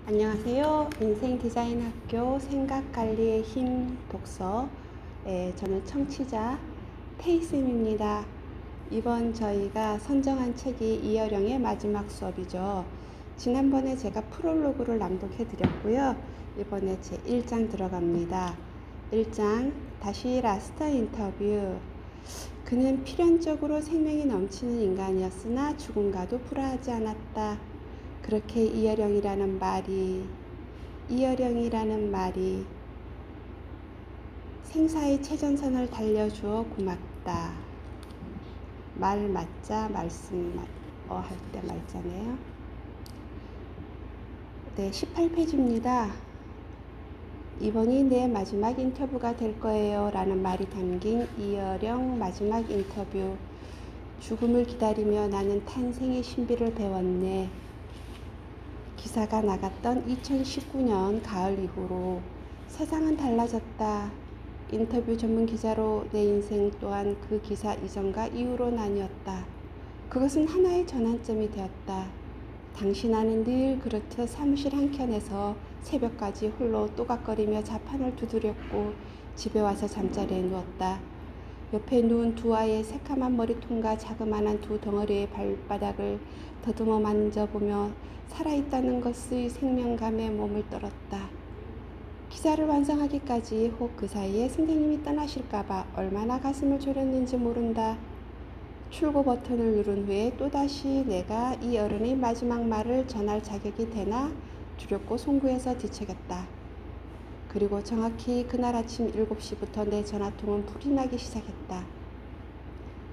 안녕하세요. 인생디자인학교 생각관리의 힘 독서 저는 청취자 테이쌤입니다. 이번 저희가 선정한 책이 이어령의 마지막 수업이죠. 지난번에 제가 프롤로그를 낭독해 드렸고요. 이번에 제 1장 들어갑니다. 1장 다시 라스트 인터뷰. 그는 필연적으로 생명이 넘치는 인간이었으나 죽음과도 불화하지 않았다. 그렇게 이어령이라는 말이 생사의 최전선을 달려주어 고맙다. 말 맞자 말씀 할 때 말자네요. 네, 18페이지입니다. 이번이 내 마지막 인터뷰가 될 거예요 라는 말이 담긴 이어령 마지막 인터뷰. 죽음을 기다리며 나는 탄생의 신비를 배웠네. 기사가 나갔던 2019년 가을 이후로 세상은 달라졌다. 인터뷰 전문 기자로 내 인생 또한 그 기사 이전과 이후로 나뉘었다. 그것은 하나의 전환점이 되었다. 당시 나는 늘 그렇듯 사무실 한켠에서 새벽까지 홀로 또각거리며 자판을 두드렸고 집에 와서 잠자리에 누웠다. 옆에 누운 두 아이의 새카만 머리통과 자그마한 두 덩어리의 발바닥을 더듬어 만져보며 살아있다는 것의 생명감에 몸을 떨었다. 기사를 완성하기까지 혹 그 사이에 선생님이 떠나실까봐 얼마나 가슴을 졸였는지 모른다. 출고 버튼을 누른 후에 또다시 내가 이 어른의 마지막 말을 전할 자격이 되나 두렵고 송구해서 뒤척였다. 그리고 정확히 그날 아침 7시부터 내 전화통은 불이 나기 시작했다.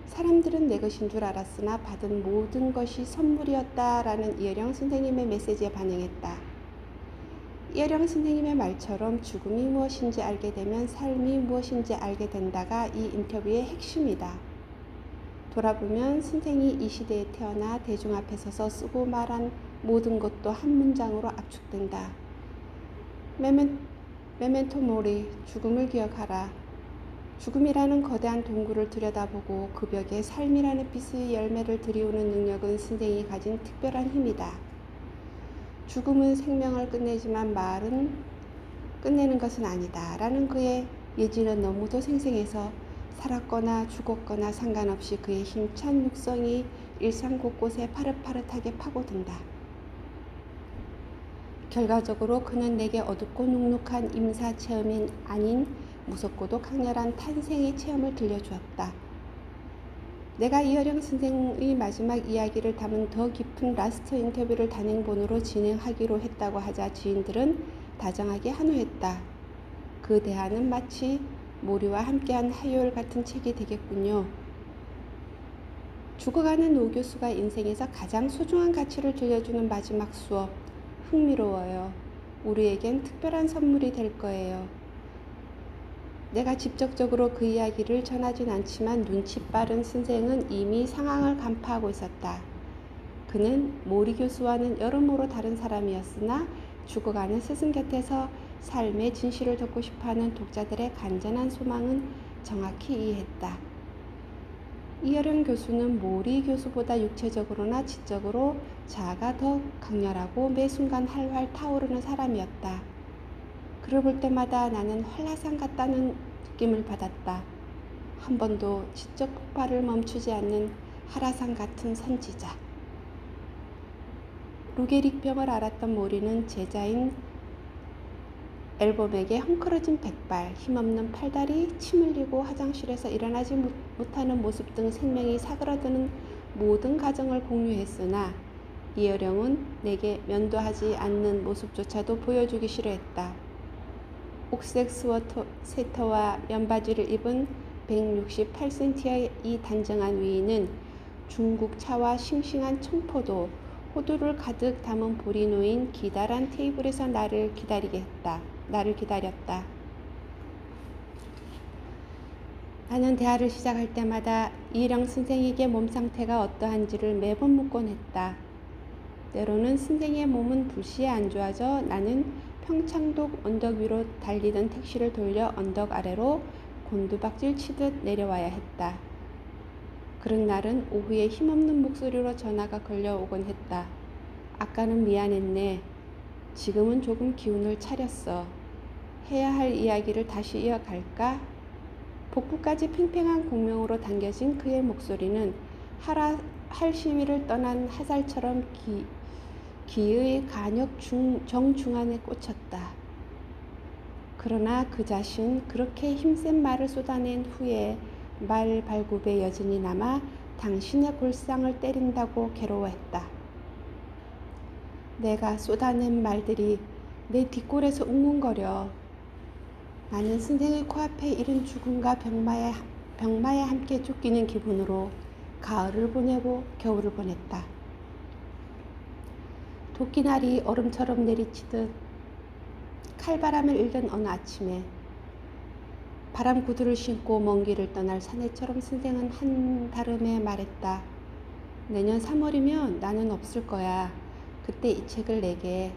사람들은 내 것인 줄 알았으나 받은 모든 것이 선물이었다라는 이어령 선생님의 메시지에 반응했다. 이어령 선생님의 말처럼 죽음이 무엇인지 알게 되면 삶이 무엇인지 알게 된다가 이 인터뷰의 핵심이다. 돌아보면 선생이 이 시대에 태어나 대중 앞에 서서 쓰고 말한 모든 것도 한 문장으로 압축된다. 메멘토 모리, 죽음을 기억하라. 죽음이라는 거대한 동굴을 들여다보고 그 벽에 삶이라는 빛의 열매를 들이우는 능력은 선생이 가진 특별한 힘이다. 죽음은 생명을 끝내지만 말은 끝내는 것은 아니다. 라는 그의 예지는 너무도 생생해서 살았거나 죽었거나 상관없이 그의 힘찬 육성이 일상 곳곳에 파릇파릇하게 파고든다. 결과적으로 그는 내게 어둡고 눅눅한 임사 체험이 아닌 무섭고도 강렬한 탄생의 체험을 들려주었다. 내가 이어령 선생의 마지막 이야기를 담은 더 깊은 라스트 인터뷰를 단행본으로 진행하기로 했다고 하자 지인들은 다정하게 한호했다. 그 대화는 마치 모리와 함께한 화요일 같은 책이 되겠군요. 죽어가는 노 교수가 인생에서 가장 소중한 가치를 들려주는 마지막 수업. 흥미로워요. 우리에겐 특별한 선물이 될 거예요. 내가 직접적으로 그 이야기를 전하진 않지만 눈치 빠른 선생은 이미 상황을 간파하고 있었다. 그는 모리 교수와는 여러모로 다른 사람이었으나 죽어가는 스승 곁에서 삶의 진실을 듣고 싶어하는 독자들의 간절한 소망은 정확히 이해했다. 이어령 교수는 모리 교수보다 육체적으로나 지적으로 자아가 더 강렬하고 매 순간 활활 타오르는 사람이었다. 그를 볼 때마다 나는 한라산 같다는 느낌을 받았다. 한 번도 지적 폭발을 멈추지 않는 한라산 같은 선지자. 루게릭병을 앓았던 모리는 제자인 앨범에게 헝클어진 백발, 힘없는 팔다리, 침 흘리고 화장실에서 일어나지 못하는 모습 등 생명이 사그라드는 모든 과정을 공유했으나 이어령은 내게 면도하지 않는 모습조차도 보여주기 싫어했다. 옥색 스웨터와 면바지를 입은 168cm의 이 단정한 위인은 중국 차와 싱싱한 청포도, 호두를 가득 담은 볼이 놓인 기다란 테이블에서 나를 기다렸다. 나는 대화를 시작할 때마다 이어령 선생에게 몸 상태가 어떠한지를 매번 묻곤 했다. 때로는 선생의 몸은 불시에 안 좋아져 나는 평창독 언덕 위로 달리던 택시를 돌려 언덕 아래로 곤두박질 치듯 내려와야 했다. 그런 날은 오후에 힘없는 목소리로 전화가 걸려오곤 했다. 아까는 미안했네. 지금은 조금 기운을 차렸어. 해야 할 이야기를 다시 이어갈까? 복부까지 팽팽한 공명으로 당겨진 그의 목소리는 할 시위를 떠난 화살처럼 기의 간역 정중앙에 꽂혔다. 그러나 그 자신 그렇게 힘센 말을 쏟아낸 후에 말 발굽에 여진이 남아 당신의 골상을 때린다고 괴로워했다. 내가 쏟아낸 말들이 내 뒷골에서 웅웅거려. 나는 선생의 코앞에 이른 죽음과 병마에 함께 쫓기는 기분으로 가을을 보내고 겨울을 보냈다. 도끼날이 얼음처럼 내리치듯 칼바람을 일던 어느 아침에 바람 구두를 신고 먼 길을 떠날 사내처럼 선생은 한달음에 말했다. 내년 3월이면 나는 없을 거야. 그때 이 책을 내게.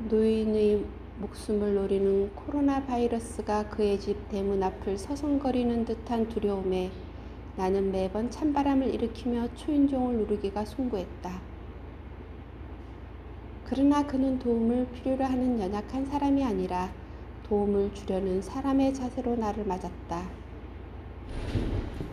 노인의 목숨을 노리는 코로나 바이러스가 그의 집 대문 앞을 서성거리는 듯한 두려움에 나는 매번 찬바람을 일으키며 초인종을 누르기가 숭고했다. 그러나 그는 도움을 필요로 하는 연약한 사람이 아니라 도움을 주려는 사람의 자세로 나를 맞았다.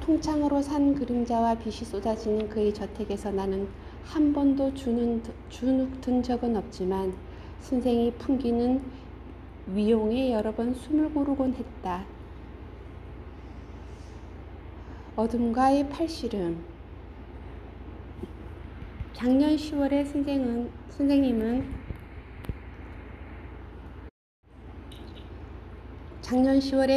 통창으로 산 그림자와 빛이 쏟아지는 그의 저택에서 나는 한 번도 주눅든 적은 없지만 선생이 풍기는 위용에 여러 번 숨을 고르곤 했다. 어둠과의 팔씨름. 작년 10월에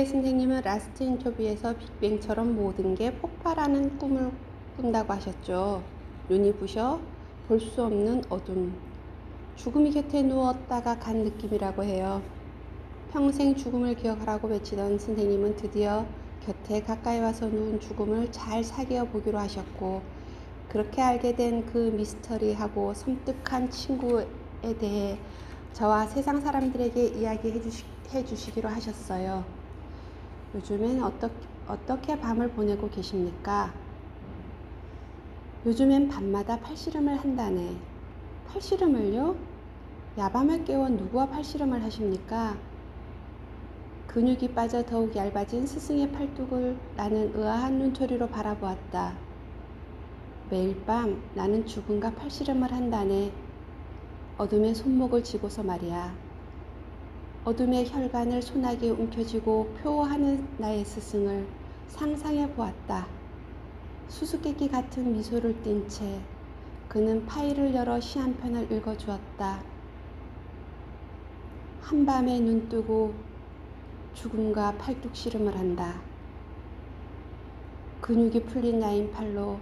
선생님은 라스트 인터뷰에서 빅뱅처럼 모든 게 폭발하는 꿈을 꾼다고 하셨죠. 눈이 부셔 볼 수 없는 어둠. 죽음이 곁에 누웠다가 간 느낌이라고 해요. 평생 죽음을 기억하라고 외치던 선생님은 드디어 곁에 가까이 와서 누운 죽음을 잘 사귀어 보기로 하셨고, 그렇게 알게 된 그 미스터리하고 섬뜩한 친구에 대해 저와 세상 사람들에게 이야기해 주시기로 하셨어요. 요즘엔 어떻게 밤을 보내고 계십니까? 요즘엔 밤마다 팔씨름을 한다네. 팔씨름을요? 야밤을 깨워 누구와 팔씨름을 하십니까? 근육이 빠져 더욱 얇아진 스승의 팔뚝을 나는 의아한 눈초리로 바라보았다. 매일 밤 나는 죽음과 팔씨름을 한다네. 어둠의 손목을 쥐고서 말이야. 어둠의 혈관을 소나기에 움켜쥐고 표하는 나의 스승을 상상해 보았다. 수수께끼 같은 미소를 띤 채 그는 파일을 열어 시 한 편을 읽어주었다. 한밤에 눈 뜨고 죽음과 팔뚝 씨름을 한다. 근육이 풀린 나인 팔로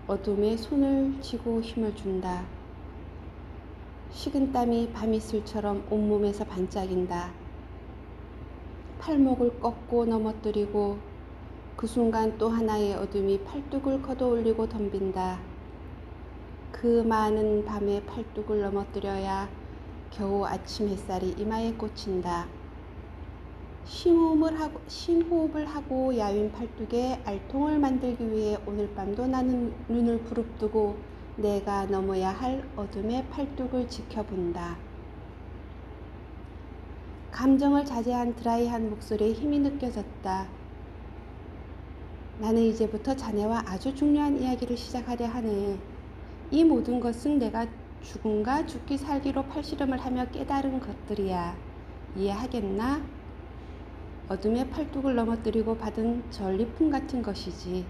어둠에 손을 쥐고 힘을 준다. 식은땀이 밤이슬처럼 온몸에서 반짝인다. 팔목을 꺾고 넘어뜨리고 그 순간 또 하나의 어둠이 팔뚝을 걷어올리고 덤빈다. 그 많은 밤에 팔뚝을 넘어뜨려야 겨우 아침 햇살이 이마에 꽂힌다. 심호흡을 하고 야윈 팔뚝에 알통을 만들기 위해 오늘 밤도 나는 눈을 부릅뜨고 내가 넘어야 할 어둠의 팔뚝을 지켜본다. 감정을 자제한 드라이한 목소리에 힘이 느껴졌다. 나는 이제부터 자네와 아주 중요한 이야기를 시작하려 하네. 이 모든 것은 내가 죽음과 죽기 살기로 팔씨름을 하며 깨달은 것들이야. 이해하겠나? 어둠의 팔뚝을 넘어뜨리고 받은 전리품 같은 것이지.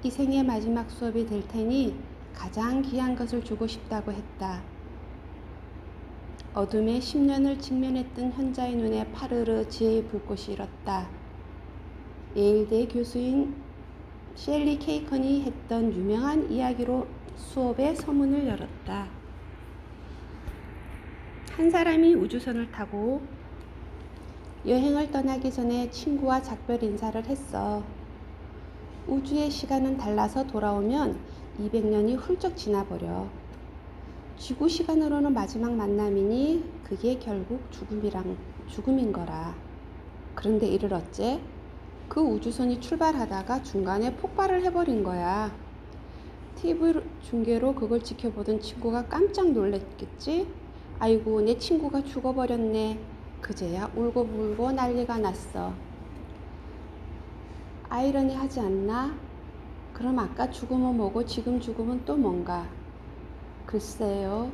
이 생의 마지막 수업이 될 테니 가장 귀한 것을 주고 싶다고 했다. 어둠에 10년을 직면했던 현자의 눈에 파르르 지혜의 불꽃이 일었다. 예일대 교수인 셸리 케이컨이 했던 유명한 이야기로 수업의 서문을 열었다. 한 사람이 우주선을 타고 여행을 떠나기 전에 친구와 작별 인사를 했어. 우주의 시간은 달라서 돌아오면 200년이 훌쩍 지나버려. 지구 시간으로는 마지막 만남이니 그게 결국 죽음인 거라. 그런데 이를 어째? 그 우주선이 출발하다가 중간에 폭발을 해버린 거야. TV 중계로 그걸 지켜보던 친구가 깜짝 놀랐겠지? 아이고, 내 친구가 죽어버렸네. 그제야 울고불고 난리가 났어. 아이러니하지 않나? 그럼 아까 죽음은 뭐고 지금 죽음은 또 뭔가? 글쎄요.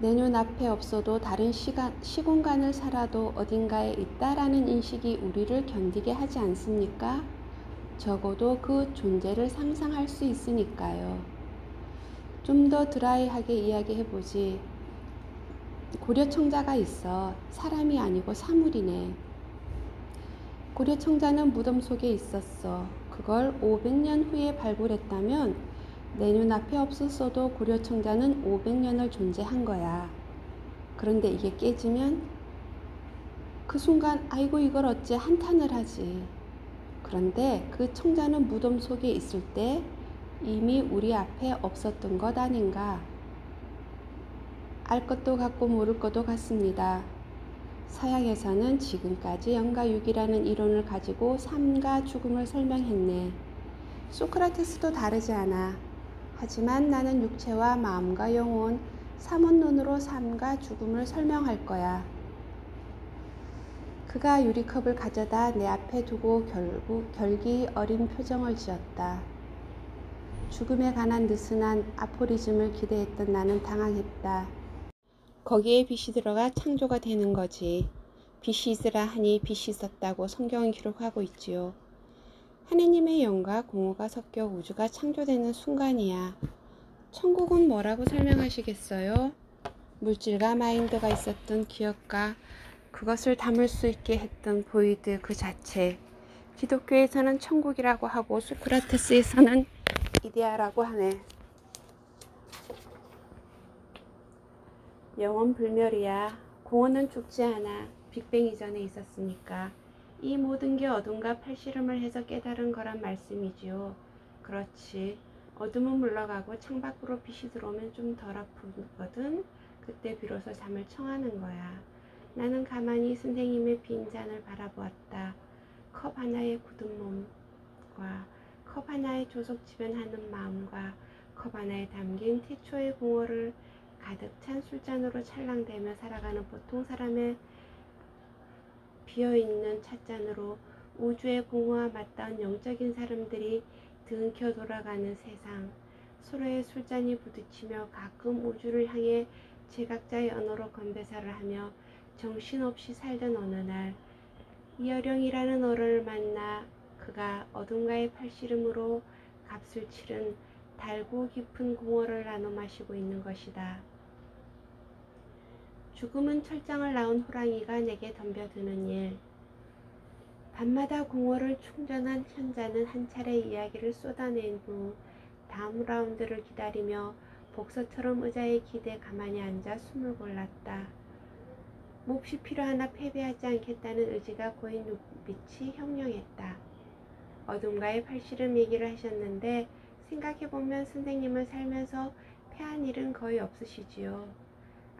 내 눈앞에 없어도 다른 시공간을 살아도 어딘가에 있다라는 인식이 우리를 견디게 하지 않습니까? 적어도 그 존재를 상상할 수 있으니까요. 좀 더 드라이하게 이야기해보지. 고려청자가 있어. 사람이 아니고 사물이네. 고려청자는 무덤 속에 있었어. 그걸 500년 후에 발굴했다면 내 눈앞에 없었어도 고려청자는 500년을 존재한 거야. 그런데 이게 깨지면 그 순간 아이고 이걸 어째 한탄을 하지. 그런데 그 청자는 무덤 속에 있을 때 이미 우리 앞에 없었던 것 아닌가. 알 것도 같고 모를 것도 같습니다. 서양에서는 지금까지 영가육이라는 이론을 가지고 삶과 죽음을 설명했네. 소크라테스도 다르지 않아. 하지만 나는 육체와 마음과 영혼, 삼원론으로 삶과 죽음을 설명할 거야. 그가 유리컵을 가져다 내 앞에 두고 결국 결기 어린 표정을 지었다. 죽음에 관한 느슨한 아포리즘을 기대했던 나는 당황했다. 거기에 빛이 들어가 창조가 되는 거지. 빛이 있으라 하니 빛이 있었다고 성경은 기록하고 있지요. 하느님의 영과 공허가 섞여 우주가 창조되는 순간이야. 천국은 뭐라고 설명하시겠어요? 물질과 마인드가 있었던 기억과 그것을 담을 수 있게 했던 보이드 그 자체. 기독교에서는 천국이라고 하고 소크라테스에서는 이데아라고 하네. 영원 불멸이야. 공허는 죽지 않아. 빅뱅 이전에 있었으니까. 이 모든 게 어둠과 팔씨름을 해서 깨달은 거란 말씀이지요. 그렇지. 어둠은 물러가고 창밖으로 빛이 들어오면 좀 덜 아프거든. 그때 비로소 잠을 청하는 거야. 나는 가만히 선생님의 빈 잔을 바라보았다. 컵 하나에 굳은 몸과 컵 하나에 조속지변하는 마음과 컵 하나에 담긴 태초의 공허를 가득 찬 술잔으로 찰랑대며 살아가는 보통 사람의 비어있는 찻잔으로 우주의 공허와 맞닿은 영적인 사람들이 등켜 돌아가는 세상. 서로의 술잔이 부딪히며 가끔 우주를 향해 제각자의 언어로 건배사를 하며 정신없이 살던 어느 날 이어령이라는 어른을 만나 그가 어둠과의 팔씨름으로 값을 치른 달고 깊은 공허를 나눠 마시고 있는 것이다. 죽음은 철장을 낳은 호랑이가 내게 덤벼드는 일. 밤마다 공허를 충전한 현자는 한 차례 이야기를 쏟아낸 후 다음 라운드를 기다리며 복서처럼 의자에 기대 가만히 앉아 숨을 골랐다. 몹시 필요하나 패배하지 않겠다는 의지가 고인 눈빛이 형령했다. 어둠과의 팔씨름 얘기를 하셨는데 생각해보면 선생님은 살면서 패한 일은 거의 없으시지요.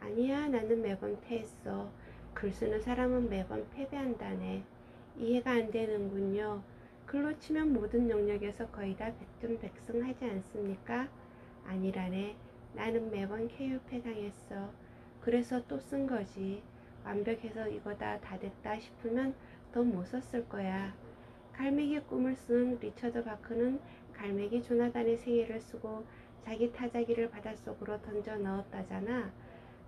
아니야, 나는 매번 패했어. 글 쓰는 사람은 매번 패배한다네. 이해가 안 되는군요. 글로 치면 모든 영역에서 거의 다 백전백승하지 않습니까? 아니라네. 나는 매번 KU패 당했어. 그래서 또 쓴 거지. 완벽해서 이거다 다 됐다 싶으면 더 못 썼을 거야. 갈매기 꿈을 쓴 리처드 바크는 갈매기 조나단의 생애를 쓰고 자기 타자기를 바닷속으로 던져 넣었다잖아.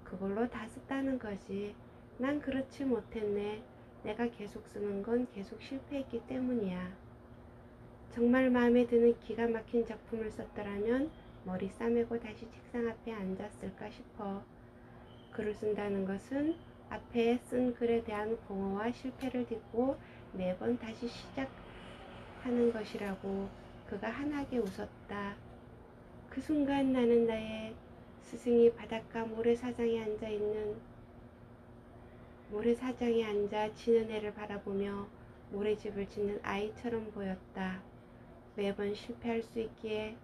그걸로 다 썼다는 거지. 난 그렇지 못했네. 내가 계속 쓰는 건 계속 실패했기 때문이야. 정말 마음에 드는 기가 막힌 작품을 썼더라면 머리 싸매고 다시 책상 앞에 앉았을까 싶어. 글을 쓴다는 것은 앞에 쓴 글에 대한 공허와 실패를 딛고 매번 다시 시작하는 것이라고. 그가 환하게 웃었다. 그 순간 나는 나의 스승이 바닷가 모래사장에 앉아 지는 해를 바라보며 모래집을 짓는 아이처럼 보였다. 매번 실패할 수 있기에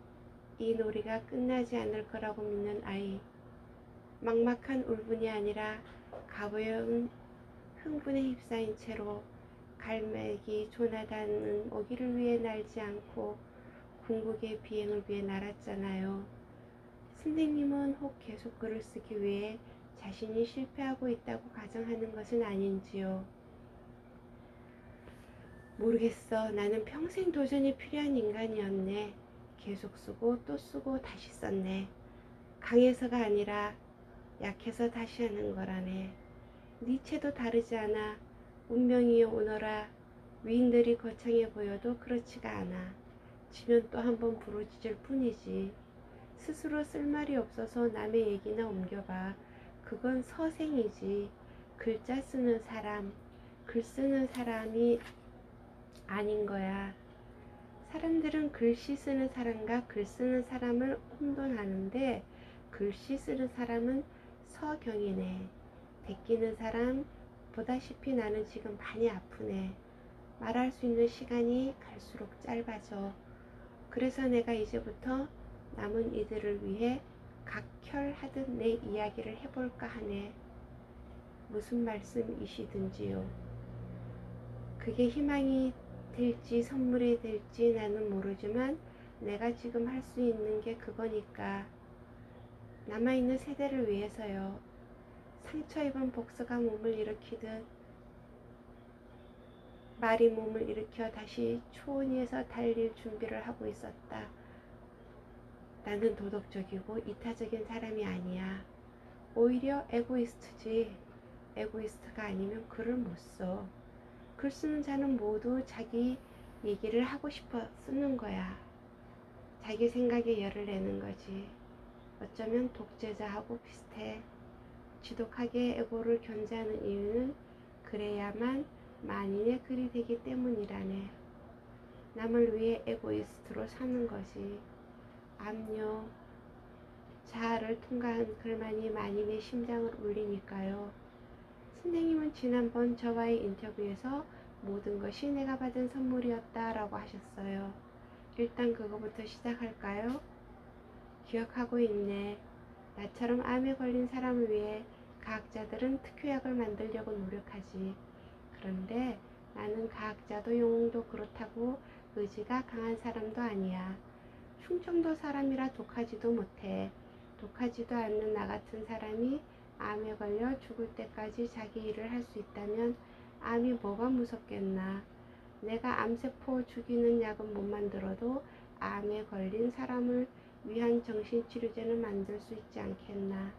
이 놀이가 끝나지 않을 거라고 믿는 아이. 막막한 울분이 아니라 가벼운 흥분에 휩싸인 채로 갈매기 조나단은 오기를 위해 날지 않고 궁극의 비행을 위해 날았잖아요. 선생님은 혹 계속 글을 쓰기 위해 자신이 실패하고 있다고 가정하는 것은 아닌지요? 모르겠어. 나는 평생 도전이 필요한 인간이었네. 계속 쓰고 또 쓰고 다시 썼네. 강해서가 아니라 약해서 다시 하는 거라네. 니체도 다르지 않아. 운명이여 오너라. 위인들이 거창해 보여도 그렇지가 않아. 지면 또 한 번 부러질 뿐이지. 스스로 쓸 말이 없어서 남의 얘기나 옮겨봐. 그건 서생이지. 글자 쓰는 사람, 글 쓰는 사람이 아닌 거야. 사람들은 글씨 쓰는 사람과 글 쓰는 사람을 혼돈하는데 글씨 쓰는 사람은 서경이네. 데끼는 사람 보다시피 나는 지금 많이 아프네. 말할 수 있는 시간이 갈수록 짧아져. 그래서 내가 이제부터 남은 이들을 위해 각혈하듯 내 이야기를 해볼까 하네. 무슨 말씀이시든지요. 그게 희망이 될지 선물이 될지 나는 모르지만 내가 지금 할 수 있는 게 그거니까. 남아있는 세대를 위해서요. 상처 입은 복서가 몸을 일으키듯 말이 몸을 일으켜 다시 초원위에서 달릴 준비를 하고 있었다. 나는 도덕적이고 이타적인 사람이 아니야. 오히려 에고이스트지. 에고이스트가 아니면 글을 못 써. 글 쓰는 자는 모두 자기 얘기를 하고 싶어 쓰는 거야. 자기 생각에 열을 내는 거지. 어쩌면 독재자하고 비슷해. 지독하게 에고를 견제하는 이유는 그래야만 만인의 글이 되기 때문이라네. 남을 위해 에고이스트로 사는 거지. 암요. 자아를 통과한 글만이 만인의 심장을 울리니까요. 선생님은 지난번 저와의 인터뷰에서 모든 것이 내가 받은 선물이었다 라고 하셨어요. 일단 그거부터 시작할까요? 기억하고 있네. 나처럼 암에 걸린 사람을 위해 과학자들은 특효약을 만들려고 노력하지. 그런데 나는 과학자도 영웅도 그렇다고 의지가 강한 사람도 아니야. 충청도 사람이라 독하지도 못해. 독하지도 않는 나 같은 사람이 암에 걸려 죽을 때까지 자기 일을 할 수 있다면 암이 뭐가 무섭겠나. 내가 암세포 죽이는 약은 못 만들어도 암에 걸린 사람을 위한 정신치료제는 만들 수 있지 않겠나.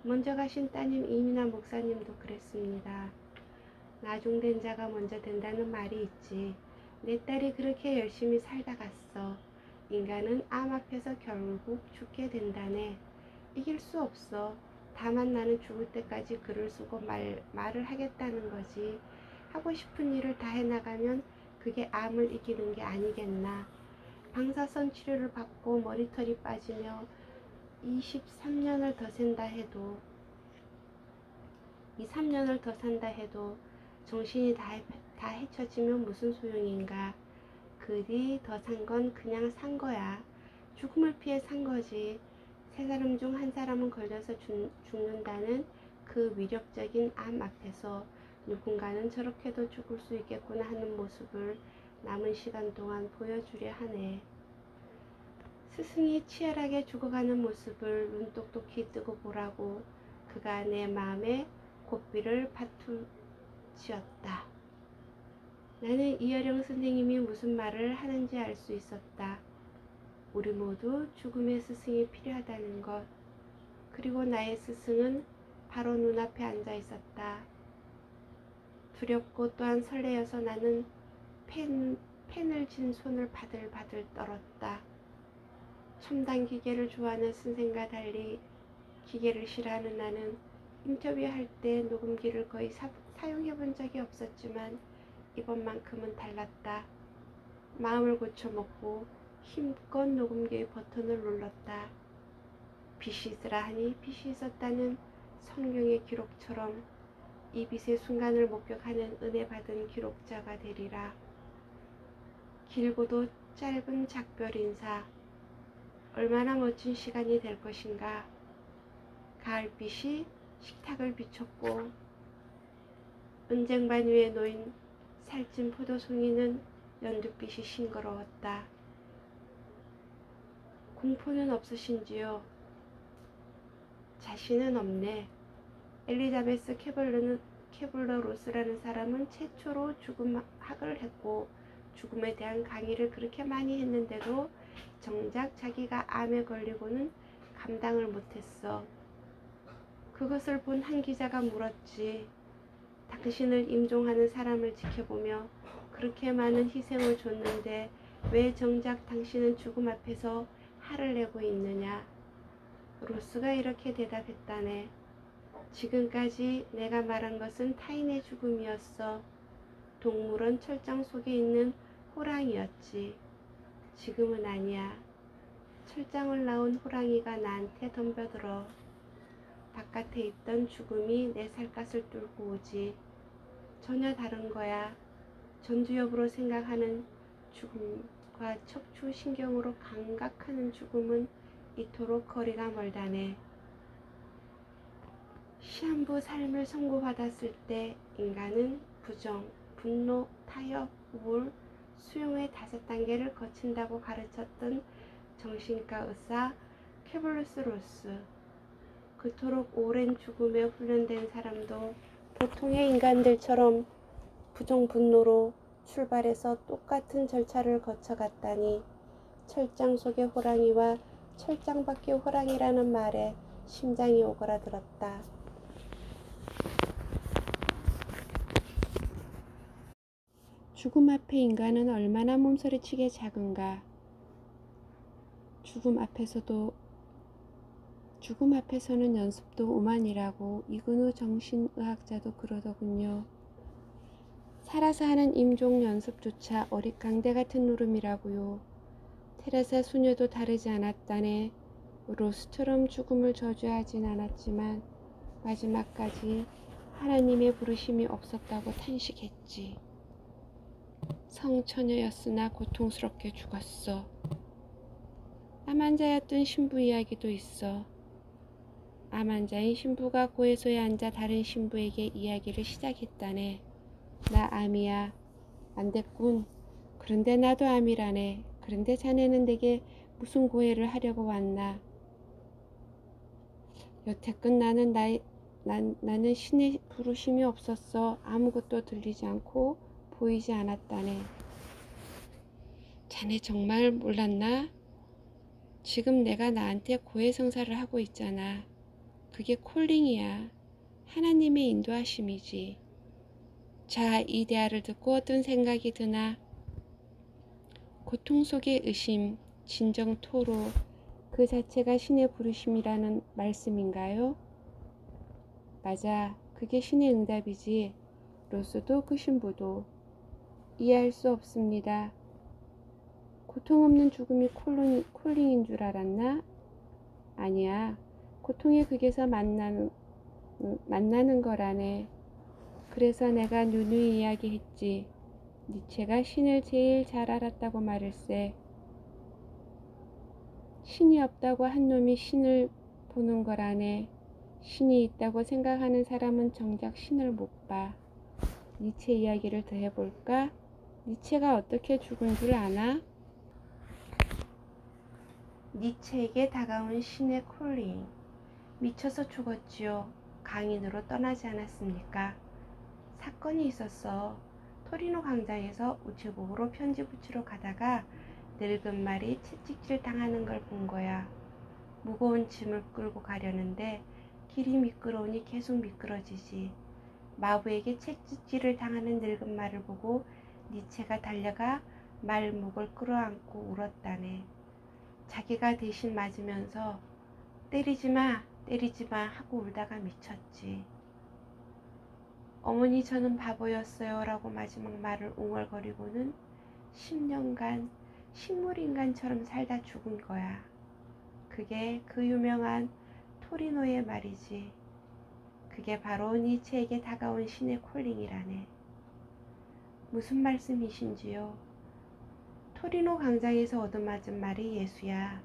먼저 가신 따님 이민아 목사님도 그랬습니다. 나중된 자가 먼저 된다는 말이 있지. 내 딸이 그렇게 열심히 살다 갔어. 인간은 암 앞에서 결국 죽게 된다네. 이길 수 없어. 다만 나는 죽을 때까지 글을 쓰고 말을 하겠다는 거지. 하고 싶은 일을 다 해나가면 그게 암을 이기는 게 아니겠나. 방사선 치료를 받고 머리털이 빠지며 23년을 더 산다 해도 2, 3년을 더 산다 해도 정신이 다 헤쳐지면 무슨 소용인가. 그리 더 산 건 그냥 산 거야. 죽음을 피해 산 거지. 세 사람 중 한 사람은 걸려서 죽는다는 그 위력적인 암 앞에서 누군가는 저렇게도 죽을 수 있겠구나 하는 모습을 남은 시간 동안 보여주려 하네. 스승이 치열하게 죽어가는 모습을 눈 똑똑히 뜨고 보라고 그가 내 마음에 고삐를 파투치었다. 나는 이어령 선생님이 무슨 말을 하는지 알 수 있었다. 우리 모두 죽음의 스승이 필요하다는 것. 그리고 나의 스승은 바로 눈앞에 앉아 있었다. 두렵고 또한 설레어서 나는 펜을 쥔 손을 바들바들 떨었다. 첨단 기계를 좋아하는 선생과 달리 기계를 싫어하는 나는 인터뷰할 때 녹음기를 거의 사용해 본 적이 없었지만 이번만큼은 달랐다. 마음을 고쳐먹고 힘껏 녹음기의 버튼을 눌렀다. 빛이 있으라 하니 빛이 있었다는 성경의 기록처럼 이 빛의 순간을 목격하는 은혜 받은 기록자가 되리라. 길고도 짧은 작별 인사. 얼마나 멋진 시간이 될 것인가. 가을빛이 식탁을 비췄고 은쟁반 위에 놓인 살찐 포도송이는 연두빛이 싱그러웠다. 공포는 없으신지요? 자신은 없네. 엘리자베스 케블러 로스라는 사람은 최초로 죽음학을 했고 죽음에 대한 강의를 그렇게 많이 했는데도 정작 자기가 암에 걸리고는 감당을 못했어. 그것을 본 한 기자가 물었지. 당신을 임종하는 사람을 지켜보며 그렇게 많은 희생을 줬는데 왜 정작 당신은 죽음 앞에서 화를 내고 있느냐? 로스가 이렇게 대답했다네. 지금까지 내가 말한 것은 타인의 죽음이었어. 동물원 철장 속에 있는 호랑이였지. 지금은 아니야. 철장을 나온 호랑이가 나한테 덤벼들어. 바깥에 있던 죽음이 내 살갗을 뚫고 오지. 전혀 다른 거야. 전두엽으로 생각하는 죽음과 척추신경으로 감각하는 죽음은 이토록 거리가 멀다네. 시한부 삶을 선고받았을 때 인간은 부정, 분노, 타협, 우울, 수용의 5단계를 거친다고 가르쳤던 정신과 의사 케블러스 로스. 그토록 오랜 죽음에 훈련된 사람도 보통의 인간들처럼 부정 분노로 출발해서 똑같은 절차를 거쳐갔다니 철장 속의 호랑이와 철장 밖의 호랑이라는 말에 심장이 오그라들었다. 죽음 앞에 인간은 얼마나 몸서리치게 작은가. 죽음 앞에서는 연습도 오만이라고 이근우 정신의학자도 그러더군요. 살아서 하는 임종 연습조차 어릿강대 같은 노름이라고요. 테레사 수녀도 다르지 않았다네. 로스처럼 죽음을 저주하진 않았지만 마지막까지 하나님의 부르심이 없었다고 탄식했지. 성처녀였으나 고통스럽게 죽었어. 암환자였던 신부 이야기도 있어. 암환자인 신부가 고해소에 앉아 다른 신부에게 이야기를 시작했다네. 나 암이야. 안 됐군. 그런데 나도 암이라네. 그런데 자네는 내게 무슨 고해를 하려고 왔나? 여태껏 나는 신의 부르심이 없었어. 아무것도 들리지 않고 보이지 않았다네. 자네 정말 몰랐나? 지금 내가 나한테 고해성사를 하고 있잖아. 그게 콜링이야. 하나님의 인도하심이지. 자, 이 대화를 듣고 어떤 생각이 드나? 고통 속의 의심, 진정 토로, 그 자체가 신의 부르심이라는 말씀인가요? 맞아. 그게 신의 응답이지. 로스도 그 신부도. 이해할 수 없습니다. 고통 없는 죽음이 콜링인 줄 알았나? 아니야. 고통의 극에서 만나는 거라네. 그래서 내가 누누이 이야기했지. 니체가 신을 제일 잘 알았다고 말일세. 신이 없다고 한 놈이 신을 보는 거라네. 신이 있다고 생각하는 사람은 정작 신을 못 봐. 니체 이야기를 더 해볼까? 니체가 어떻게 죽은 줄 아나? 니체에게 다가온 신의 콜링. 미쳐서 죽었지요. 강인으로 떠나지 않았습니까? 사건이 있었어. 토리노 광장에서 우체국으로 편지 붙이러 가다가 늙은 말이 채찍질 당하는 걸 본 거야. 무거운 짐을 끌고 가려는데 길이 미끄러우니 계속 미끄러지지. 마부에게 채찍질을 당하는 늙은 말을 보고 니체가 달려가 말 목을 끌어안고 울었다네. 자기가 대신 맞으면서 때리지마 하고 울다가 미쳤지. 어머니 저는 바보였어요 라고 마지막 말을 웅얼거리고는 10년간 식물인간처럼 살다 죽은 거야. 그게 그 유명한 토리노의 말이지. 그게 바로 니체에게 다가온 신의 콜링이라네. 무슨 말씀이신지요? 토리노 광장에서 얻어맞은 말이 예수야.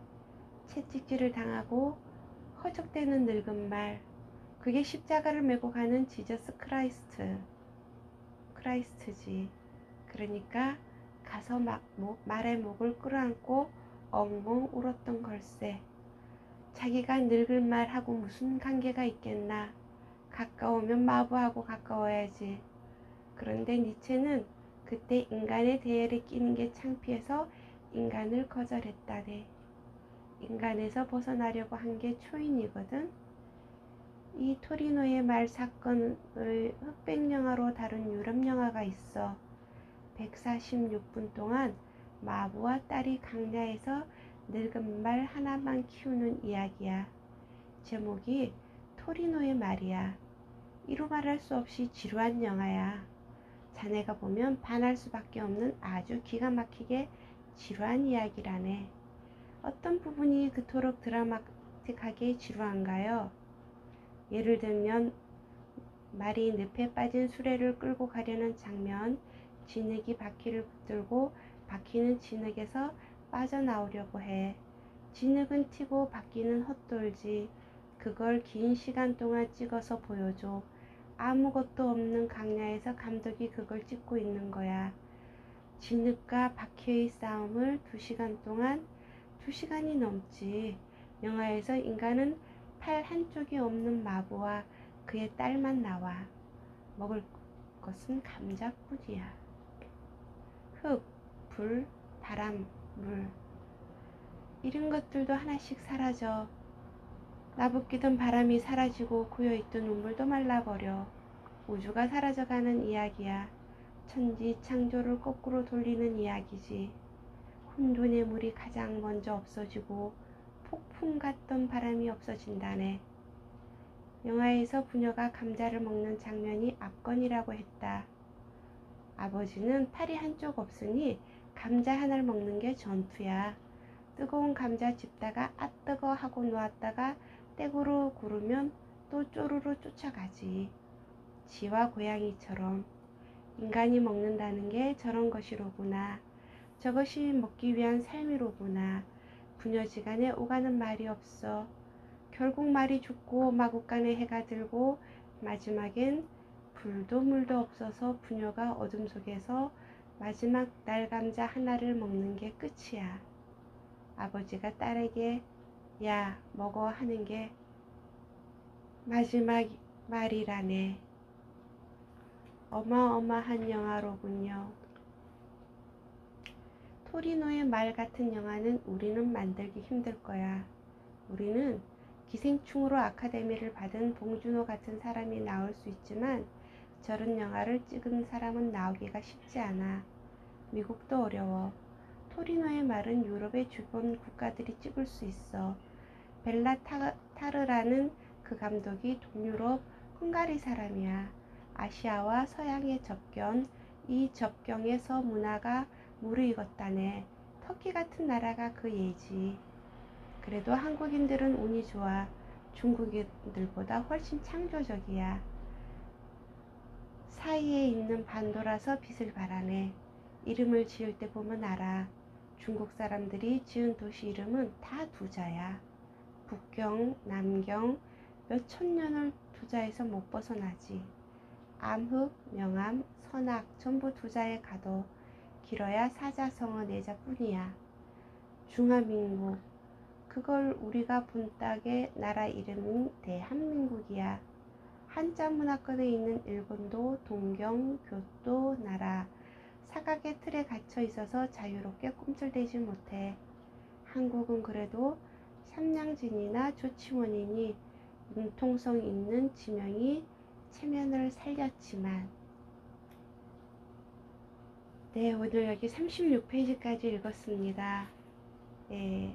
채찍질을 당하고 허적대는 늙은 말. 그게 십자가를 메고 가는 지저스 크라이스트지. 그러니까 가서 말의 목을 끌어안고 엉엉 울었던 걸세. 자기가 늙을 말하고 무슨 관계가 있겠나. 가까우면 마부하고 가까워야지. 그런데 니체는 그때 인간의 대열에 끼는 게 창피해서 인간을 거절했다네. 인간에서 벗어나려고 한 게 초인이거든. 이 토리노의 말 사건을 흑백 영화로 다룬 유럽 영화가 있어. 146분 동안 마부와 딸이 강야에서 늙은 말 하나만 키우는 이야기야. 제목이 토리노의 말이야. 이루 말할 수 없이 지루한 영화야. 자네가 보면 반할 수밖에 없는 아주 기가 막히게 지루한 이야기라네. 어떤 부분이 그토록 드라마틱하게 지루한가요? 예를 들면 말이 늪에 빠진 수레를 끌고 가려는 장면, 진흙이 바퀴를 붙들고 바퀴는 진흙에서 빠져나오려고 해. 진흙은 튀고 바퀴는 헛돌지. 그걸 긴 시간 동안 찍어서 보여줘. 아무것도 없는 강야에서 감독이 그걸 찍고 있는 거야. 진흙과 바퀴의 싸움을 2시간 동안, 2시간이 넘지. 영화에서 인간은 팔 한쪽이 없는 마부와 그의 딸만 나와. 먹을 것은 감자뿐이야. 흙, 불, 바람, 물. 이런 것들도 하나씩 사라져. 나붓기던 바람이 사라지고 고여있던 눈물도 말라버려. 우주가 사라져가는 이야기야. 천지 창조를 거꾸로 돌리는 이야기지. 혼돈의 물이 가장 먼저 없어지고 폭풍 같던 바람이 없어진다네. 영화에서 부녀가 감자를 먹는 장면이 압권이라고 했다. 아버지는 팔이 한쪽 없으니 감자 하나를 먹는 게 전투야. 뜨거운 감자 집다가 아 뜨거 하고 놓았다가 떼구르 구르면 또 쪼르르 쫓아가지. 지와 고양이처럼. 인간이 먹는다는 게 저런 것이로구나. 저것이 먹기 위한 삶이로구나. 부녀지간에 오가는 말이 없어. 결국 말이 죽고 마구간에 해가 들고 마지막엔 불도 물도 없어서 부녀가 어둠 속에서 마지막 날감자 하나를 먹는 게 끝이야. 아버지가 딸에게 야 먹어 하는 게 마지막 말이라네. 어마어마한 영화로군요. 토리노의 말 같은 영화는 우리는 만들기 힘들 거야. 우리는 기생충으로 아카데미를 받은 봉준호 같은 사람이 나올 수 있지만 저런 영화를 찍은 사람은 나오기가 쉽지 않아. 미국도 어려워. 토리노의 말은 유럽의 주변 국가들이 찍을 수 있어. 벨라 타르라는 그 감독이 동유럽 헝가리 사람이야. 아시아와 서양의 접견, 이 접경에서 문화가 무르익었다네. 터키 같은 나라가 그 예지. 그래도 한국인들은 운이 좋아. 중국인들보다 훨씬 창조적이야. 사이에 있는 반도라서 빛을 발하네. 이름을 지을 때 보면 알아. 중국 사람들이 지은 도시 이름은 다 두자야. 북경, 남경, 몇 천년을 두자에서 못 벗어나지. 암흑, 명암, 선악 전부 두자에 가도 길어야 사자성어 네자뿐이야. 중화민국, 그걸 우리가 본 땅의 나라 이름인 대한민국이야. 한자 문화권에 있는 일본도 동경, 교토, 나라, 사각의 틀에 갇혀 있어서 자유롭게 꿈틀대지 못해. 한국은 그래도 삼량진이나 조치원이니 융통성 있는 지명이 체면을 살렸지만. 네, 오늘 여기 36페이지까지 읽었습니다. 네,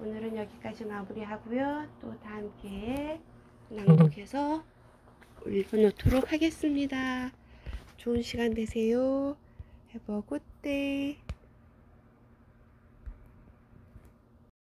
오늘은 여기까지 마무리하고요. 또 다음 기회에 낭독해서 읽어놓도록 하겠습니다. 좋은 시간 되세요. Have a good day.